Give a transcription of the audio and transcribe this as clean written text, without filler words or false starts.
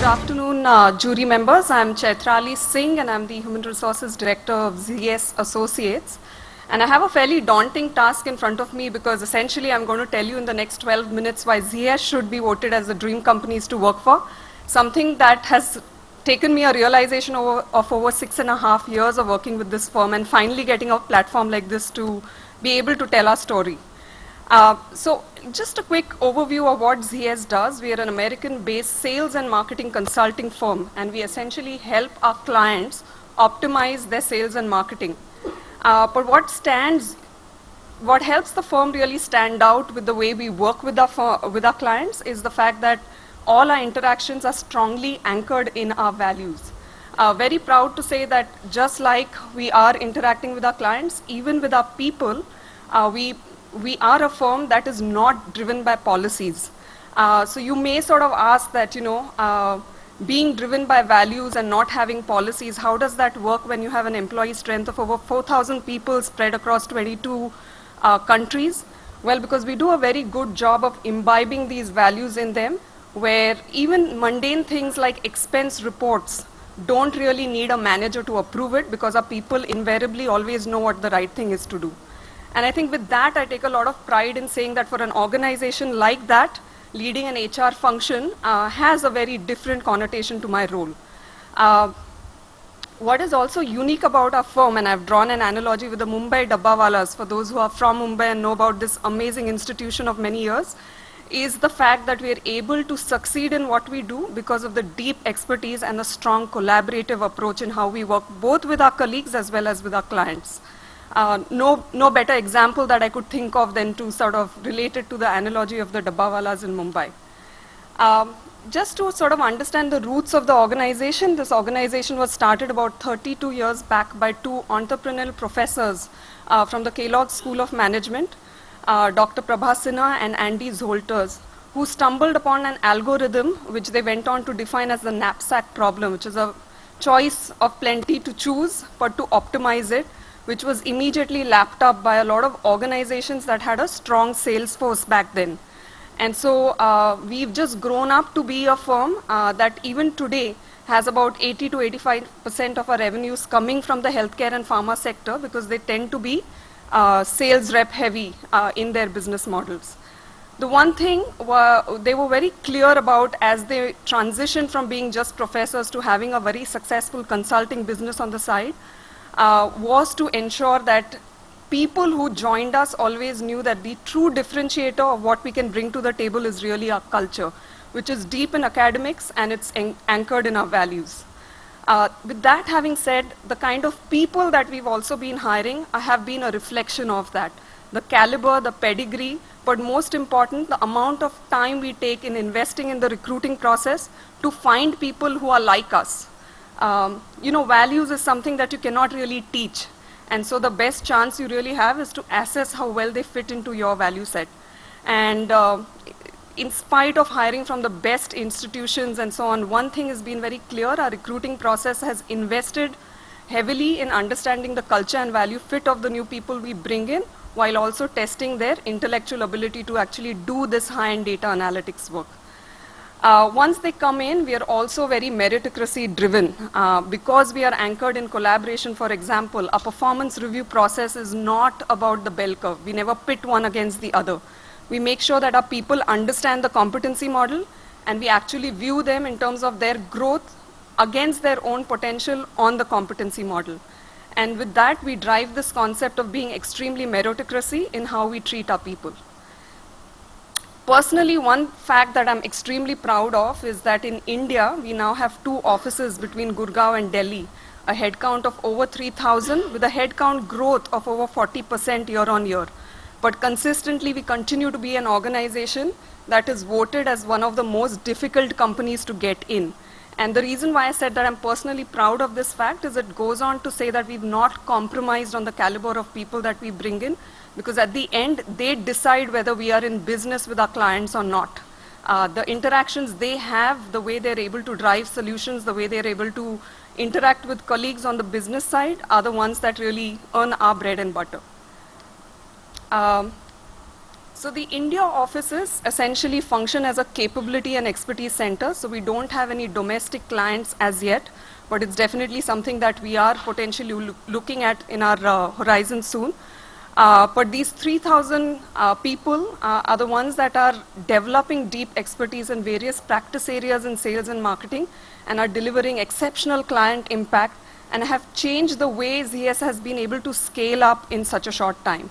afternoon, jury members. I'm Chaitrali Singh and I'm the Human Resources Director of ZS Associates. And I have a fairly daunting task in front of me because essentially I'm going to tell you in the next 12 minutes why ZS should be voted as the dream companies to work for. Something that has taken me a realization of over 6.5 years of working with this firm and finally getting a platform like this to be able to tell our story. So just a quick overview of what ZS does. We are an American-based sales and marketing consulting firm, and we essentially help our clients optimize their sales and marketing. But what helps the firm really stand out with the way we work with our clients is the fact that all our interactions are strongly anchored in our values. Very proud to say that just like we are interacting with our clients, even with our people, we are a firm that is not driven by policies. So you may sort of ask that, being driven by values and not having policies, how does that work when you have an employee strength of over 4,000 people spread across 22 countries? Well, because we do a very good job of imbibing these values in them, where even mundane things like expense reports don't really need a manager to approve it because our people invariably always know what the right thing is to do. And I think with that, I take a lot of pride in saying that for an organization like that, leading an HR function has a very different connotation to my role. What is also unique about our firm, and I've drawn an analogy with the Mumbai Dabbawalas, for those who are from Mumbai and know about this amazing institution of many years, is the fact that we are able to succeed in what we do because of the deep expertise and the strong collaborative approach in how we work both with our colleagues as well as with our clients. No better example that I could think of than to sort of relate it to the analogy of the Dabbawalas in Mumbai. Just to sort of understand the roots of the organization, this organization was started about 32 years back by two entrepreneurial professors from the Kellogg School of Management, Dr. Prabha Sinha and Andy Zolters, who stumbled upon an algorithm which they went on to define as the knapsack problem, which is a choice of plenty to choose, but to optimize it, which was immediately lapped up by a lot of organizations that had a strong sales force back then. And so we've just grown up to be a firm that even today has about 80 to 85% of our revenues coming from the healthcare and pharma sector because they tend to be sales rep heavy in their business models. The one thing they were very clear about as they transitioned from being just professors to having a very successful consulting business on the side was to ensure that people who joined us always knew that the true differentiator of what we can bring to the table is really our culture, which is deep in academics and it's anchored in our values. With that having said, the kind of people that we've also been hiring have been a reflection of that. The caliber, the pedigree, but most important, the amount of time we take in investing in the recruiting process to find people who are like us. Values is something that you cannot really teach. And so the best chance you really have is to assess how well they fit into your value set. And in spite of hiring from the best institutions and so on, one thing has been very clear: our recruiting process has invested heavily in understanding the culture and value fit of the new people we bring in, while also testing their intellectual ability to actually do this high-end data analytics work. Once they come in, we are also very meritocracy driven. Because we are anchored in collaboration, for example, our performance review process is not about the bell curve. We never pit one against the other. We make sure that our people understand the competency model and we actually view them in terms of their growth against their own potential on the competency model. And with that, we drive this concept of being extremely meritocracy in how we treat our people. Personally, one fact that I'm extremely proud of is that in India, we now have 2 offices between Gurgaon and Delhi, a headcount of over 3,000 with a headcount growth of over 40% year on year. But consistently, we continue to be an organization that is voted as one of the most difficult companies to get in. And the reason why I said that I'm personally proud of this fact is it goes on to say that we've not compromised on the caliber of people that we bring in, because at the end, they decide whether we are in business with our clients or not. The interactions they have, the way they're able to drive solutions, the way they're able to interact with colleagues on the business side are the ones that really earn our bread and butter. So the India offices essentially function as a capability and expertise center. So we don't have any domestic clients as yet, but it's definitely something that we are potentially looking at in our horizon soon. But these 3,000 people are the ones that are developing deep expertise in various practice areas in sales and marketing and are delivering exceptional client impact and have changed the way ZS has been able to scale up in such a short time.